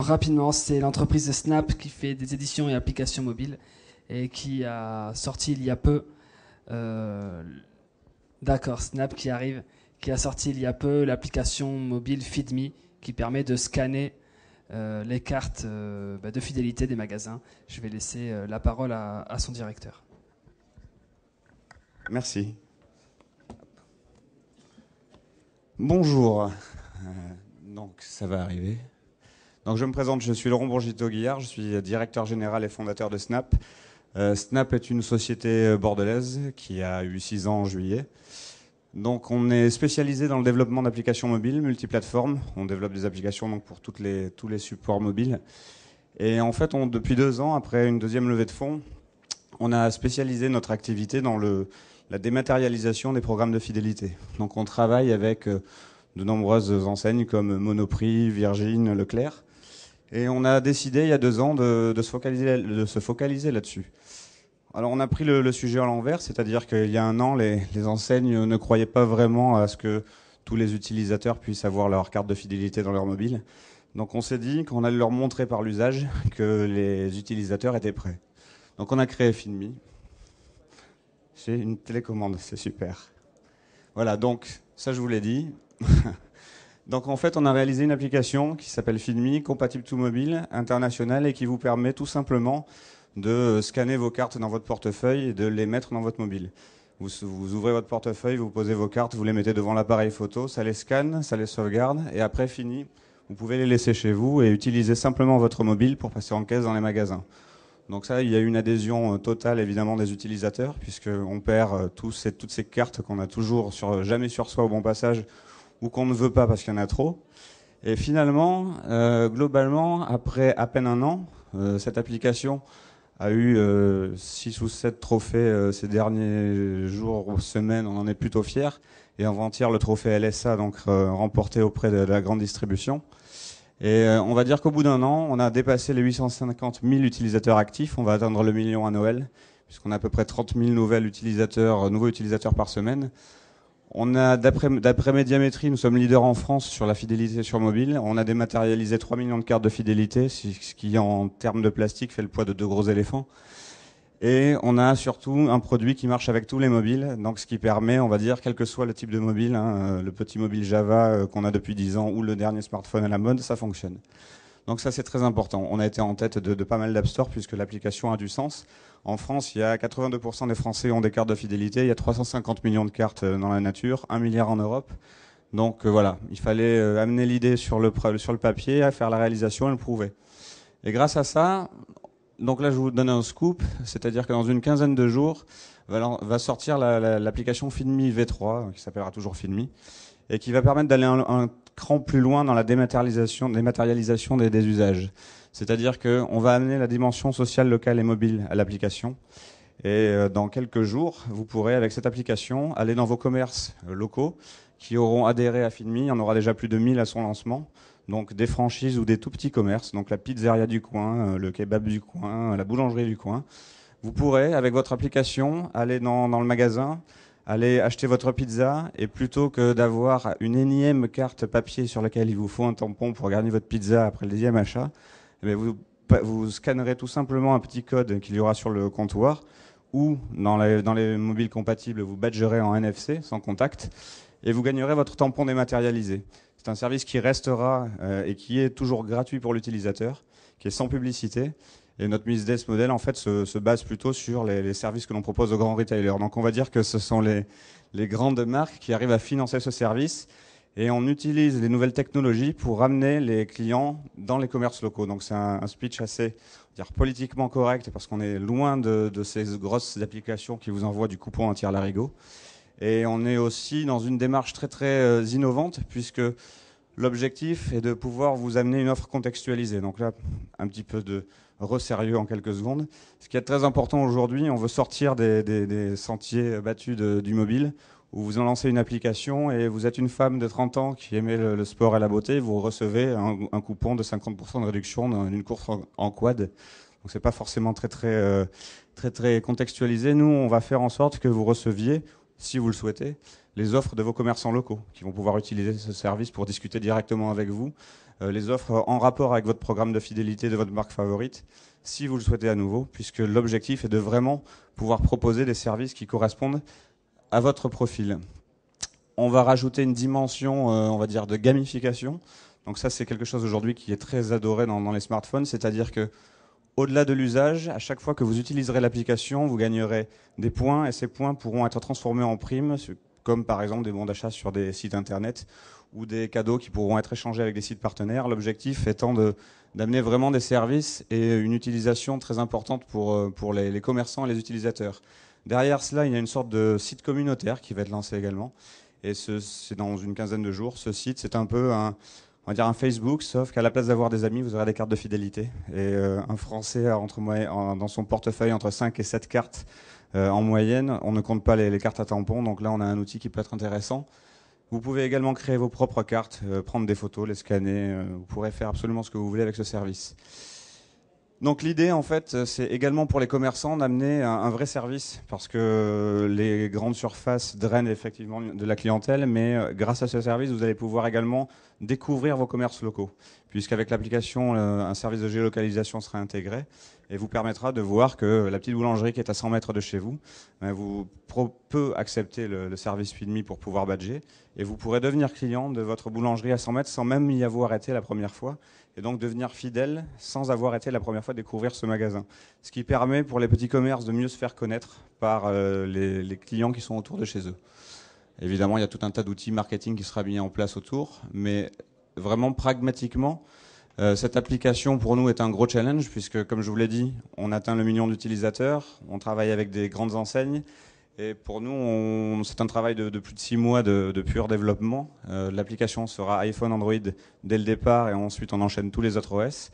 rapidement, c'est l'entreprise Snap qui fait des éditions et applications mobiles et qui a sorti il y a peu. D'accord, Snap qui arrive, qui a sorti il y a peu l'application mobile FeedMe qui permet de scanner les cartes de fidélité des magasins. Je vais laisser la parole à son directeur. Merci. Bonjour. Donc ça va arriver. Donc je me présente, je suis Laurent Bourgito-Guillard, je suis directeur général et fondateur de Snap. Snap est une société bordelaise qui a eu 6 ans en juillet. Donc on est spécialisé dans le développement d'applications mobiles, multiplateformes. On développe des applications donc, pour tous les supports mobiles. Et en fait, depuis 2 ans, après une deuxième levée de fonds, on a spécialisé notre activité dans la dématérialisation des programmes de fidélité. Donc on travaille avec de nombreuses enseignes comme Monoprix, Virgin, Leclerc. Et on a décidé il y a 2 ans de se focaliser là-dessus. Alors on a pris le sujet à l'envers, c'est-à-dire qu'il y a 1 an, les enseignes ne croyaient pas vraiment à ce que tous les utilisateurs puissent avoir leur carte de fidélité dans leur mobile. Donc on s'est dit qu'on allait leur montrer par l'usage que les utilisateurs étaient prêts. Donc on a créé FeedMe. J'ai une télécommande, c'est super. Voilà, donc ça je vous l'ai dit. Donc en fait on a réalisé une application qui s'appelle FeedMe, compatible tout mobile, internationale, et qui vous permet tout simplement de scanner vos cartes dans votre portefeuille et de les mettre dans votre mobile. Vous ouvrez votre portefeuille, vous posez vos cartes, vous les mettez devant l'appareil photo, ça les scanne, ça les sauvegarde, et après fini, vous pouvez les laisser chez vous et utiliser simplement votre mobile pour passer en caisse dans les magasins. Donc ça, il y a une adhésion totale évidemment des utilisateurs, puisqu'on perd toutes ces cartes qu'on a toujours jamais sur soi au bon passage, ou qu'on ne veut pas parce qu'il y en a trop. Et finalement, globalement, après à peine 1 an, cette application a eu 6 ou 7 trophées ces derniers jours ou semaines, on en est plutôt fiers. Et avant-hier, le trophée LSA, donc remporté auprès de la grande distribution. Et on va dire qu'au bout d'1 an, on a dépassé les 850 000 utilisateurs actifs. On va atteindre le million à Noël, puisqu'on a à peu près 30 000 nouveaux utilisateurs par semaine. On a, d'après Médiamétrie, nous sommes leaders en France sur la fidélité sur mobile. On a dématérialisé 3 millions de cartes de fidélité, ce qui, en termes de plastique, fait le poids de 2 gros éléphants. Et on a surtout un produit qui marche avec tous les mobiles, donc ce qui permet, on va dire, quel que soit le type de mobile, le petit mobile Java qu'on a depuis 10 ans ou le dernier smartphone à la mode, ça fonctionne. Donc ça, c'est très important. On a été en tête de pas mal d'App Store puisque l'application a du sens. En France, il y a 82% des Français ont des cartes de fidélité. Il y a 350 millions de cartes dans la nature, 1 milliard en Europe. Donc voilà, il fallait amener l'idée sur le papier, faire la réalisation et le prouver. Et grâce à ça, donc là je vous donne un scoop, c'est-à-dire que dans une quinzaine de jours va sortir l'application FeedMe V3, qui s'appellera toujours FeedMe, et qui va permettre d'aller un cran plus loin dans la dématérialisation des usages. C'est-à-dire qu'on va amener la dimension sociale, locale et mobile à l'application. Et dans quelques jours, vous pourrez, avec cette application, aller dans vos commerces locaux qui auront adhéré à FeedMe. Il y en aura déjà plus de 1000 à son lancement. Donc des franchises ou des tout petits commerces, donc la pizzeria du coin, le kebab du coin, la boulangerie du coin. Vous pourrez, avec votre application, aller dans le magasin, aller acheter votre pizza, et plutôt que d'avoir une énième carte papier sur laquelle il vous faut un tampon pour garder votre pizza après le 10e achat, eh bien vous scannerez tout simplement un petit code qu'il y aura sur le comptoir, ou dans les mobiles compatibles, vous badgerez en NFC, sans contact, et vous gagnerez votre tampon dématérialisé. C'est un service qui restera et qui est toujours gratuit pour l'utilisateur, qui est sans publicité. Et notre business model, en fait, se base plutôt sur les services que l'on propose aux grands retailers. Donc on va dire que ce sont les grandes marques qui arrivent à financer ce service. Et on utilise les nouvelles technologies pour ramener les clients dans les commerces locaux. Donc c'est un speech assez politiquement correct, parce qu'on est loin de ces grosses applications qui vous envoient du coupon à tire-larigot. Et on est aussi dans une démarche très très innovante, puisque l'objectif est de pouvoir vous amener une offre contextualisée. Donc là, un petit peu de resérieux en quelques secondes. Ce qui est très important aujourd'hui, on veut sortir des sentiers battus du mobile, où vous en lancez une application et vous êtes une femme de 30 ans qui aimait le sport et la beauté, vous recevez un coupon de 50% de réduction dans une course en quad. Donc c'est pas forcément très contextualisé. Nous, on va faire en sorte que vous receviez, si vous le souhaitez, les offres de vos commerçants locaux qui vont pouvoir utiliser ce service pour discuter directement avec vous les offres en rapport avec votre programme de fidélité de votre marque favorite, si vous le souhaitez à nouveau, puisque l'objectif est de vraiment pouvoir proposer des services qui correspondent à votre profil. On va rajouter une dimension, on va dire, de gamification. Donc ça, c'est quelque chose aujourd'hui qui est très adoré dans les smartphones, c'est-à-dire que au-delà de l'usage, à chaque fois que vous utiliserez l'application, vous gagnerez des points et ces points pourront être transformés en primes, comme par exemple des bons d'achat sur des sites internet ou des cadeaux qui pourront être échangés avec des sites partenaires. L'objectif étant d'amener vraiment des services et une utilisation très importante pour les commerçants et les utilisateurs. Derrière cela, il y a une sorte de site communautaire qui va être lancé également. Et c'est dans une quinzaine de jours. Ce site, c'est un peu on va dire un Facebook, sauf qu'à la place d'avoir des amis, vous aurez des cartes de fidélité. Et un Français a dans son portefeuille entre 5 et 7 cartes en moyenne. On ne compte pas les cartes à tampons, donc là on a un outil qui peut être intéressant. Vous pouvez également créer vos propres cartes, prendre des photos, les scanner. Vous pourrez faire absolument ce que vous voulez avec ce service. Donc l'idée, en fait, c'est également pour les commerçants d'amener un vrai service, parce que les grandes surfaces drainent effectivement de la clientèle, mais grâce à ce service, vous allez pouvoir également découvrir vos commerces locaux, puisqu'avec l'application, un service de géolocalisation sera intégré et vous permettra de voir que la petite boulangerie qui est à 100 mètres de chez vous, peut accepter le service Feedme pour pouvoir badger, et vous pourrez devenir client de votre boulangerie à 100 mètres sans même y avoir été la première fois, et donc devenir fidèle sans avoir été la première fois découvrir ce magasin. Ce qui permet pour les petits commerces de mieux se faire connaître par les clients qui sont autour de chez eux. Évidemment, il y a tout un tas d'outils marketing qui sera mis en place autour, mais vraiment pragmatiquement, cette application pour nous est un gros challenge puisque, comme je vous l'ai dit, on atteint le million d'utilisateurs, on travaille avec des grandes enseignes. Et pour nous, c'est un travail de plus de 6 mois de pur développement. L'application sera iPhone, Android dès le départ et ensuite on enchaîne tous les autres OS.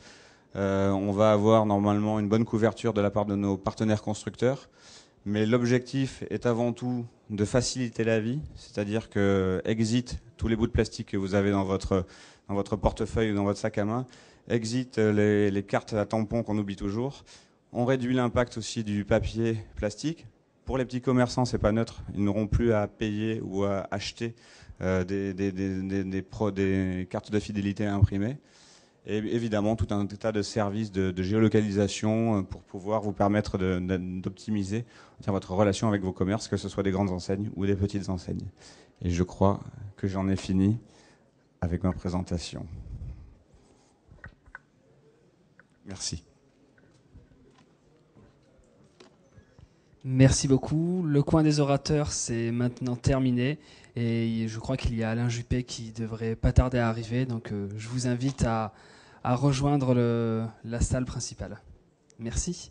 On va avoir normalement une bonne couverture de la part de nos partenaires constructeurs. Mais l'objectif est avant tout de faciliter la vie, c'est-à-dire que exit tous les bouts de plastique que vous avez dans votre portefeuille ou dans votre sac à main, exit les cartes à tampons qu'on oublie toujours. On réduit l'impact aussi du papier plastique. Pour les petits commerçants, c'est pas neutre. Ils n'auront plus à payer ou à acheter des cartes de fidélité imprimées. Et évidemment, tout un tas de services de géolocalisation pour pouvoir vous permettre d'optimiser votre relation avec vos commerces, que ce soit des grandes enseignes ou des petites enseignes. Et je crois que j'en ai fini avec ma présentation. Merci. Merci beaucoup. Le coin des orateurs, c'est maintenant terminé. Et je crois qu'il y a Alain Juppé qui devrait pas tarder à arriver. Donc je vous invite à rejoindre la salle principale. Merci.